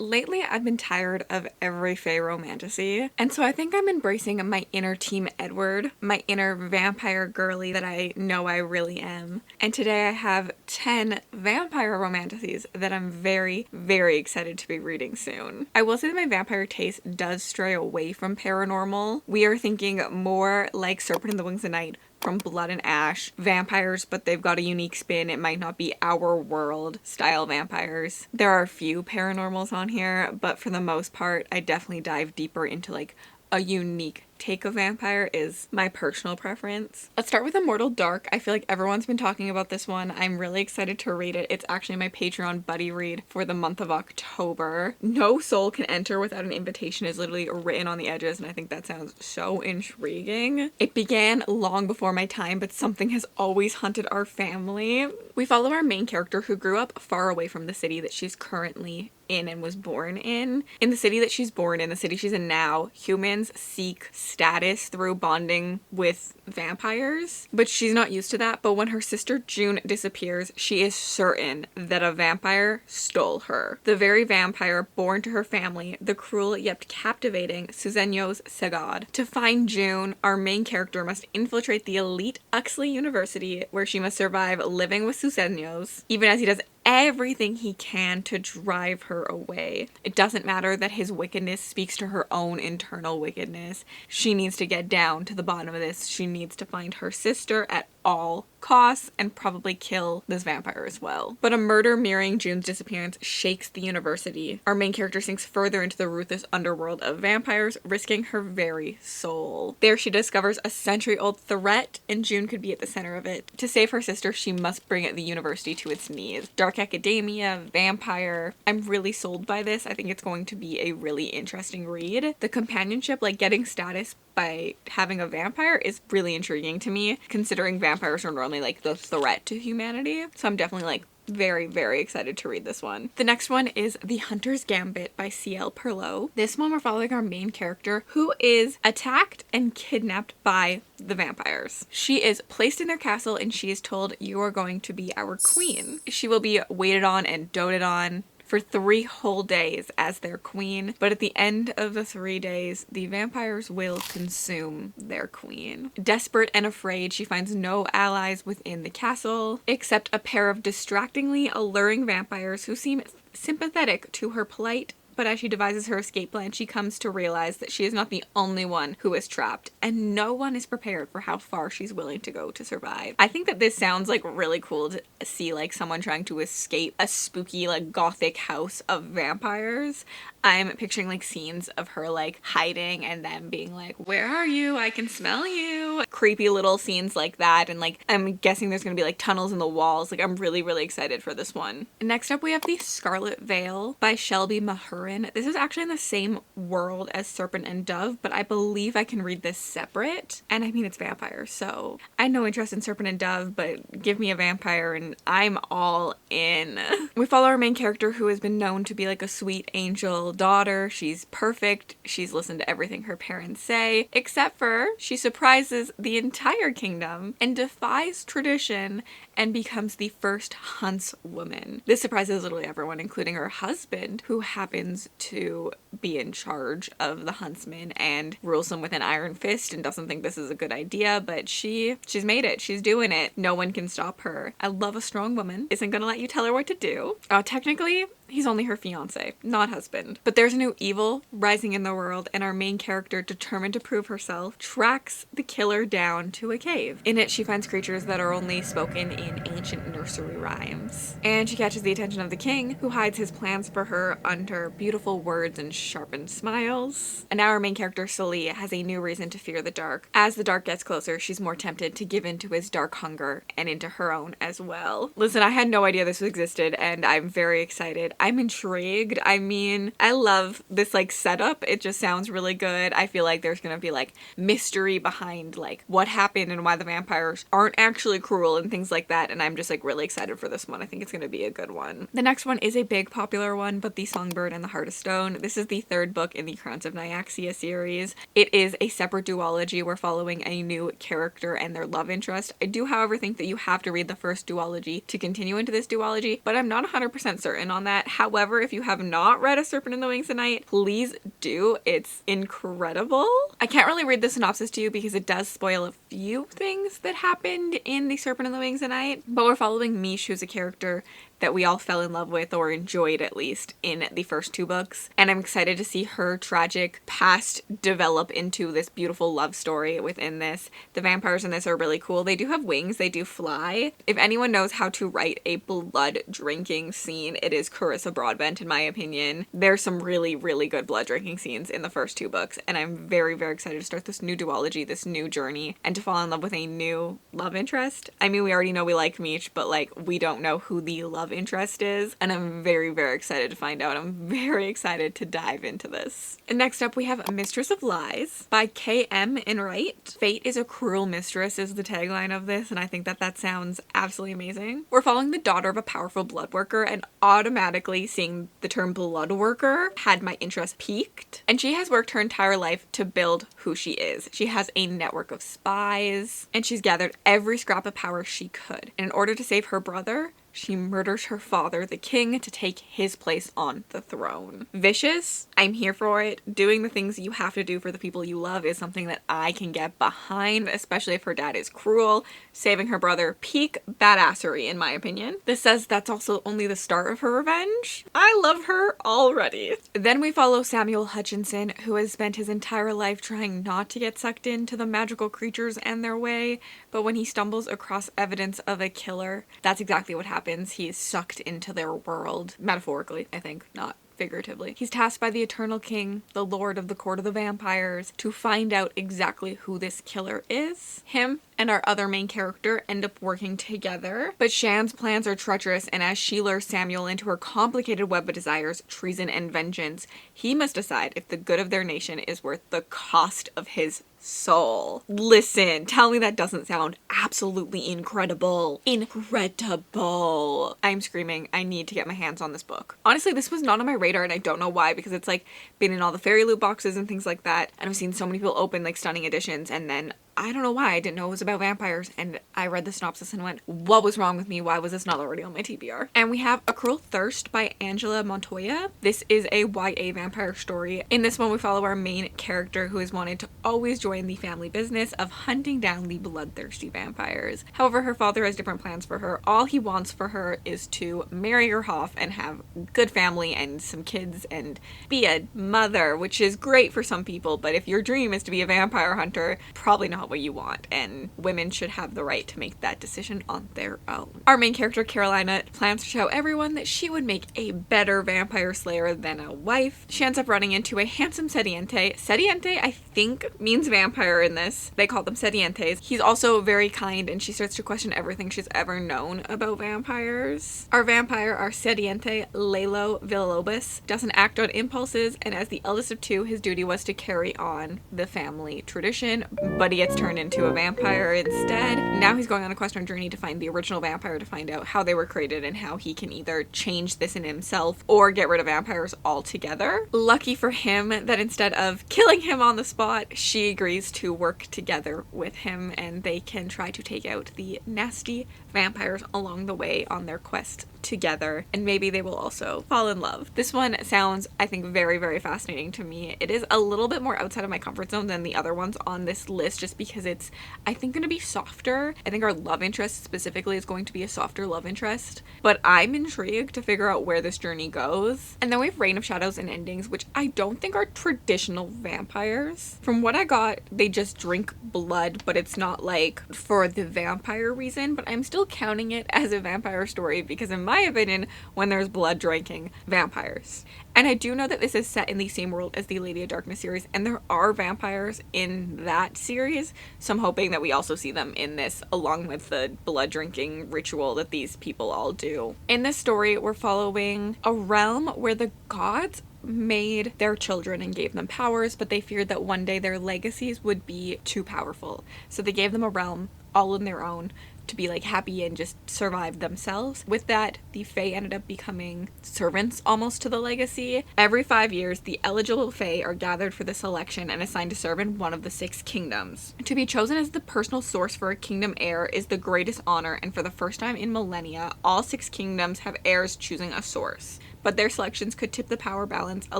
lately I've been tired of every fae romantasy, and so I think I'm embracing my inner Team Edward, my inner vampire girly that I know I really am. And today I have 10 vampire romantasies that I'm very, very excited to be reading soon. I will say that my vampire taste does stray away from paranormal. We are thinking more like Serpent and the Wings of Night, from Blood and Ash, vampires, but they've got a unique spin. It might not be our world style vampires. There are a few paranormals on here, but for the most part, I definitely dive deeper into like a unique take of vampire is my personal preference. Let's start with Immortal Dark. I feel like everyone's been talking about this one. I'm really excited to read it. It's actually my Patreon buddy read for the month of October. No soul can enter without an invitation is literally written on the edges, and I think that sounds so intriguing. It began long before my time, but something has always haunted our family. We follow our main character who grew up far away from the city that she's currently in and was born in. In the city that she's born in, the city she's in now, humans seek status through bonding with vampires, but she's not used to that. But when her sister June disappears, she is certain that a vampire stole her. The very vampire born to her family, the cruel yet captivating Susenyos Segad. To find June, our main character must infiltrate the elite Uxley University, where she must survive living with Susenyos, even as he does everything he can to drive her away. It doesn't matter that his wickedness speaks to her own internal wickedness. She needs to get down to the bottom of this. She needs to find her sister at all costs and probably kill this vampire as well. But a murder mirroring June's disappearance shakes the university. Our main character sinks further into the ruthless underworld of vampires, risking her very soul. There she discovers a century-old threat, and June could be at the center of it. To save her sister, she must bring the university to its knees. Dark academia, vampire. I'm really sold by this. I think it's going to be a really interesting read. The companionship, like getting status by having a vampire, is really intriguing to me, considering vampires are normally like the threat to humanity. So I'm definitely like very, very excited to read this one. The next one is The Hunter's Gambit by C.L. Perlow. This one we're following our main character who is attacked and kidnapped by the vampires. She is placed in their castle and she is told, "You are going to be our queen." She will be waited on and doted on for 3 whole days as their queen, but at the end of the 3 days, the vampires will consume their queen. Desperate and afraid, she finds no allies within the castle, except a pair of distractingly alluring vampires who seem sympathetic to her plight. But as she devises her escape plan, she comes to realize that she is not the only one who is trapped, and no one is prepared for how far she's willing to go to survive. I think that this sounds like really cool to see like someone trying to escape a spooky like gothic house of vampires. I'm picturing like scenes of her like hiding and them being like, "Where are you? I can smell you." Creepy little scenes like that, and like I'm guessing there's gonna be like tunnels in the walls. Like I'm really, really excited for this one. Next up we have The Scarlet Veil by Shelby Mahurin. This is actually in the same world as Serpent and Dove, but I believe I can read this separate. And I mean, it's vampires, so I had no interest in Serpent and Dove, but give me a vampire and I'm all in. We follow our main character who has been known to be like a sweet angel daughter. She's perfect. She's listened to everything her parents say, except for she surprises the entire kingdom and defies tradition and becomes the first huntswoman. This surprises literally everyone, including her husband, who happens to be in charge of the huntsmen and rules them with an iron fist and doesn't think this is a good idea, but she's made it. She's doing it. No one can stop her. I love a strong woman. Isn't gonna let you tell her what to do. Technically, he's only her fiance, not husband. But there's a new evil rising in the world, and our main character, determined to prove herself, tracks the killer down to a cave. In it, she finds creatures that are only spoken in ancient nursery rhymes. And she catches the attention of the king, who hides his plans for her under beautiful words and sharpened smiles. And now our main character, Sully, has a new reason to fear the dark. As the dark gets closer, she's more tempted to give in to his dark hunger and into her own as well. Listen, I had no idea this existed, and I'm very excited. I'm intrigued. I mean, I love this like setup. It just sounds really good. I feel like there's gonna be like mystery behind like what happened and why the vampires aren't actually cruel and things like that, and I'm just like really excited for this one. I think it's gonna be a good one. The next one is a big popular one, but The Songbird and the Heart of Stone. This is the 3rd book in the Crowns of Nyaxia series. It is a separate duology. We're following a new character and their love interest. I do, however, think that you have to read the first duology to continue into this duology, but I'm not 100% certain on that. However, if you have not read A Serpent in the Wings at Night, please do. It's incredible. I can't really read the synopsis to you because it does spoil a few things that happened in The Serpent in the Wings at Night, but we're following Mish, who's a character that we all fell in love with, or enjoyed at least, in the first 2 books. And I'm excited to see her tragic past develop into this beautiful love story within this. The vampires in this are really cool. They do have wings, they do fly. If anyone knows how to write a blood drinking scene, it is Carissa Broadbent, in my opinion. There's some really, really good blood drinking scenes in the first 2 books, and I'm very, very excited to start this new duology, this new journey, and to fall in love with a new love interest. I mean, we already know we like Mish, but like, we don't know who the love interest is, and I'm very, very excited to find out. I'm very excited to dive into this. And next up we have Mistress of Lies by K.M. Enright. Fate is a cruel mistress is the tagline of this, and I think that sounds absolutely amazing. We're following the daughter of a powerful blood worker, and automatically seeing the term blood worker had my interest piqued. And she has worked her entire life to build who she is. She has a network of spies, and she's gathered every scrap of power she could. And in order to save her brother, she murders her father, the king, to take his place on the throne. Vicious? I'm here for it. Doing the things you have to do for the people you love is something that I can get behind, especially if her dad is cruel. Saving her brother, peak badassery in my opinion. This says that's also only the start of her revenge. I love her already. Then we follow Samuel Hutchinson, who has spent his entire life trying not to get sucked into the magical creatures and their way, but when he stumbles across evidence of a killer, that's exactly what happens. He is sucked into their world, metaphorically, I think, not figuratively. He's tasked by the Eternal King, the Lord of the Court of the Vampires, to find out exactly who this killer is. Him and our other main character end up working together, but Shan's plans are treacherous, and as she lures Samuel into her complicated web of desires, treason, and vengeance, he must decide if the good of their nation is worth the cost of his soul. Listen, tell me that doesn't sound absolutely incredible. Incredible. I'm screaming. I need to get my hands on this book. Honestly, this was not on my radar, and I don't know why, because it's like been in all the fairy loot boxes and things like that, and I've seen so many people open like stunning editions, and then I don't know why I didn't know it was about vampires, and I read the synopsis and went, what was wrong with me? Why was this not already on my TBR? And we have A Cruel Thirst by Angela Montoya. This is a YA vampire story. In this one, we follow our main character who has wanted to always join the family business of hunting down the bloodthirsty vampires. However, her father has different plans for her. All he wants for her is to marry her off and have good family and some kids and be a mother, which is great for some people, but if your dream is to be a vampire hunter, probably not what you want, and women should have the right to make that decision on their own. Our main character, Carolina, plans to show everyone that she would make a better vampire slayer than a wife. She ends up running into a handsome Sediente. Sediente, I think, means vampire in this. They call them Sedientes. He's also very kind, and she starts to question everything she's ever known about vampires. Our vampire, our Sediente, Lalo Villalobos, doesn't act on impulses, and as the eldest of 2, his duty was to carry on the family tradition, but he gets turned into a vampire instead. Now he's going on a quest and journey to find the original vampire, to find out how they were created and how he can either change this in himself or get rid of vampires altogether. Lucky for him that instead of killing him on the spot, she agrees to work together with him, and they can try to take out the nasty vampires along the way on their quest together, and maybe they will also fall in love. This one sounds, I think, very, very fascinating to me. It is a little bit more outside of my comfort zone than the other ones on this list, just because it's, I think, going to be softer. I think our love interest specifically is going to be a softer love interest, but I'm intrigued to figure out where this journey goes. And then we have Reign of Shadows and Endings, which I don't think are traditional vampires. From what I got, they just drink blood, but it's not like for the vampire reason, but I'm still counting it as a vampire story because in my opinion, when there's blood drinking, vampires. And I do know that this is set in the same world as the Lady of Darkness series, and there are vampires in that series, so I'm hoping that we also see them in this, along with the blood drinking ritual that these people all do. In this story, we're following a realm where the gods made their children and gave them powers, but they feared that one day their legacies would be too powerful. So they gave them a realm all on their own to be like happy and just survive themselves. With that, the Fae ended up becoming servants almost to the legacy. Every 5 years, the eligible Fae are gathered for this election and assigned to serve in one of the 6 kingdoms. To be chosen as the personal source for a kingdom heir is the greatest honor, and for the first time in millennia, all 6 kingdoms have heirs choosing a source. but their selections could tip the power balance a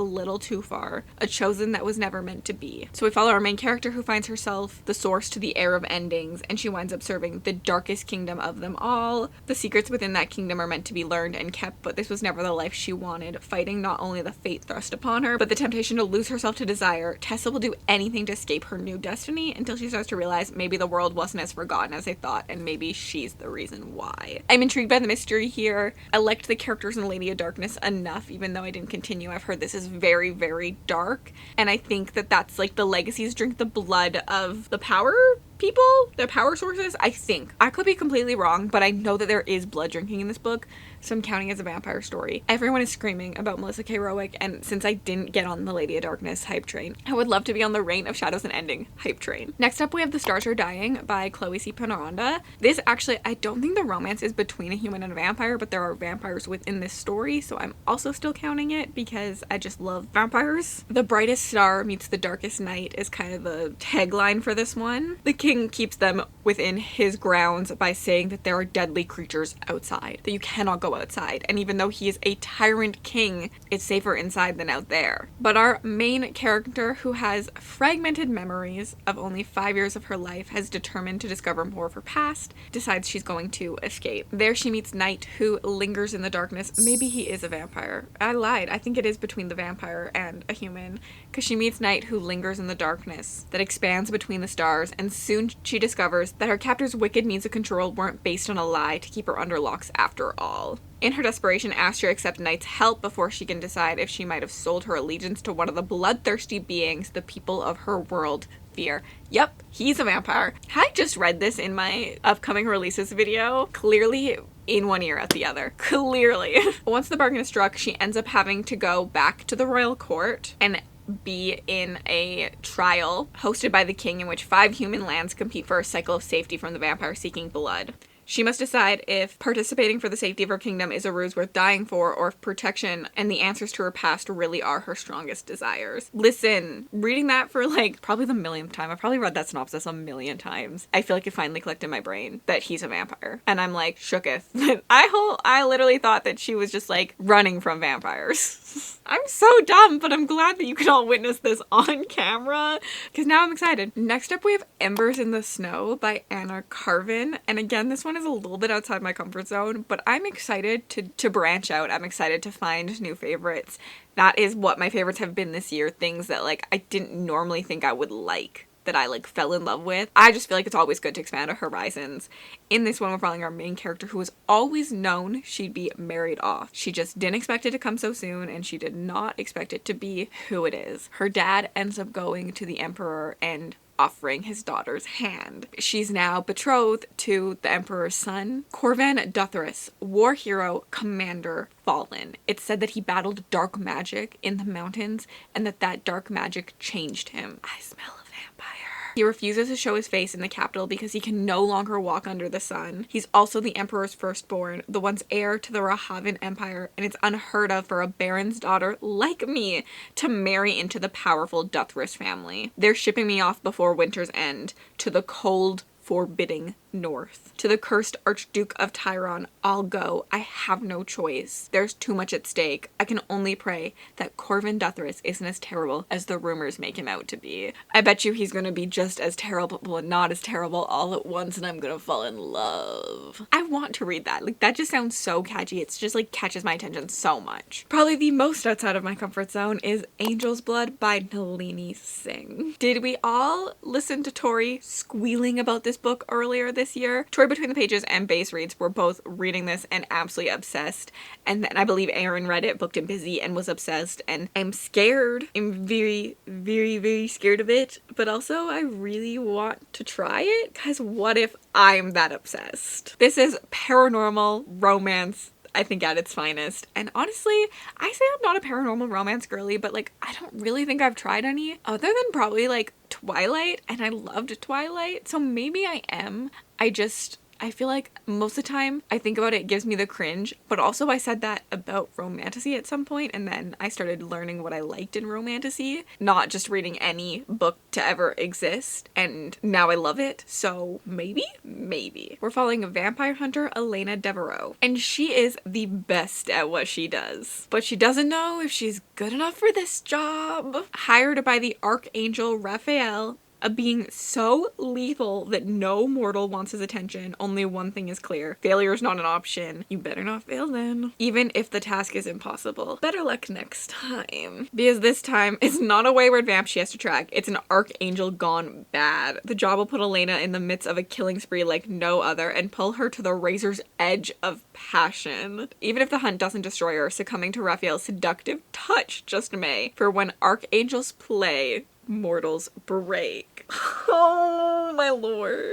little too far, a chosen that was never meant to be. So we follow our main character who finds herself the source to the heir of endings, and she winds up serving the darkest kingdom of them all. The secrets within that kingdom are meant to be learned and kept, but this was never the life she wanted, fighting not only the fate thrust upon her, but the temptation to lose herself to desire. Tessa will do anything to escape her new destiny until she starts to realize maybe the world wasn't as forgotten as they thought, and maybe she's the reason why. I'm intrigued by the mystery here. I liked the characters in Lady of Darkness enough, even though I didn't continue. I've heard this is very, very dark, and I think that that's like the legacies drink the blood of the power people, their power sources, I think. I could be completely wrong, but I know that there is blood drinking in this book, so I'm counting as a vampire story. Everyone is screaming about Melissa K. Rowick, and since I didn't get on the Lady of Darkness hype train, I would love to be on the Reign of Shadows and Ending hype train. Next up, we have The Stars Are Dying by Chloe C. Ponaranda. This actually, I don't think the romance is between a human and a vampire, but there are vampires within this story, so I'm also still counting it because I just love vampires. The brightest star meets the darkest night is kind of the tagline for this one. The king keeps them within his grounds by saying that there are deadly creatures outside, that you cannot go outside, and even though he is a tyrant king, it's safer inside than out there. But our main character, who has fragmented memories of only 5 years of her life, has determined to discover more of her past, decides she's going to escape. There she meets Knight, who lingers in the darkness. Maybe he is a vampire. I lied. I think it is between the vampire and a human, because she meets Knight, who lingers in the darkness that expands between the stars, and soon she discovers that her captor's wicked means of control weren't based on a lie to keep her under locks after all. In her desperation, Astria accepts Knight's help before she can decide if she might have sold her allegiance to one of the bloodthirsty beings the people of her world fear. Yep, he's a vampire. I just read this in my upcoming releases video. Clearly in one ear, out the other. Clearly. Once the bargain is struck, she ends up having to go back to the royal court and be in a trial hosted by the king in which 5 human lands compete for a cycle of safety from the vampire seeking blood. She must decide if participating for the safety of her kingdom is a ruse worth dying for, or if protection and the answers to her past really are her strongest desires. Listen, reading that for like probably the millionth time, I've probably read that synopsis a million times. I feel like it finally clicked in my brain that he's a vampire. And I'm like, shooketh. I literally thought that she was just like running from vampires. I'm so dumb, but I'm glad that you can all witness this on camera, because now I'm excited. Next up, we have Embers in the Snow by Anna Carvin. And again, this one is a little bit outside my comfort zone, but I'm excited to branch out. I'm excited to find new favorites. That is what my favorites have been this year. Things that like I didn't normally think I would like, that I like fell in love with. I just feel like it's always good to expand our horizons. In this one, we're following our main character who was always known she'd be married off. She just didn't expect it to come so soon, and she did not expect it to be who it is. Her dad ends up going to the emperor and offering his daughter's hand. She's now betrothed to the emperor's son, Corvan Duthris, war hero, commander, fallen. It's said that he battled dark magic in the mountains and that dark magic changed him. I smell a vampire. He refuses to show his face in the capital because he can no longer walk under the sun. He's also the emperor's firstborn, the once heir to the Rahavan Empire, and it's unheard of for a baron's daughter like me to marry into the powerful Duthris family. They're shipping me off before winter's end to the cold, forbidding north. To the cursed Archduke of Tyron, I'll go. I have no choice. There's too much at stake. I can only pray that Corvan Duthris isn't as terrible as the rumors make him out to be. I bet you he's gonna be just as terrible, but not as terrible all at once, and I'm gonna fall in love. I want to read that. Like, that just sounds so catchy. It's just like catches my attention so much. Probably the most outside of my comfort zone is Angel's Blood by Nalini Singh. Did we all listen to Tori squealing about this book earlier this year? Tori Between the Pages and Base Reads were both reading this and absolutely obsessed, and then I believe Aaron read it, booked and busy, and was obsessed, and I'm scared. I'm very, very, very scared of it, but also I really want to try it, because what if I'm that obsessed? This is paranormal romance, I think, at its finest. And honestly, I say I'm not a paranormal romance girly, but like, I don't really think I've tried any other than probably like Twilight, and I loved Twilight, so maybe I am. I just I feel like most of the time I think about it, it gives me the cringe, but also I said that about romantasy at some point, and then I started learning what I liked in romantasy, not just reading any book to ever exist, and now I love it. So maybe we're following a vampire hunter, Elena Devereaux, and she is the best at what she does, but she doesn't know if she's good enough for this job. Hired by the Archangel Raphael, a being so lethal that no mortal wants his attention. Only one thing is clear: failure is not an option. You better not fail then, even if the task is impossible. Better luck next time, because this time it's not a wayward vamp she has to track, it's an archangel gone bad. The job will put Elena in the midst of a killing spree like no other and pull her to the razor's edge of passion. Even if the hunt doesn't destroy her, succumbing to Raphael's seductive touch just may. For when archangels play, mortals break. Oh my lord.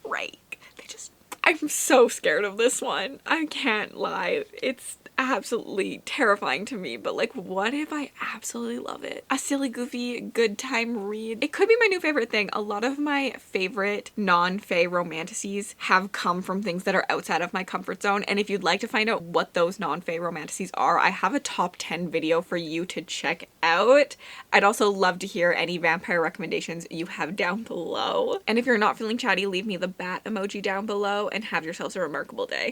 Break. I'm so scared of this one. I can't lie. It's absolutely terrifying to me, but like, what if I absolutely love it? A silly, goofy, good time read. It could be my new favorite thing. A lot of my favorite non-fae romantasies have come from things that are outside of my comfort zone, and if you'd like to find out what those non-fae romantasies are, I have a top 10 video for you to check out. I'd also love to hear any vampire recommendations you have down below. And if you're not feeling chatty, leave me the bat emoji down below, and have yourselves a remarkable day.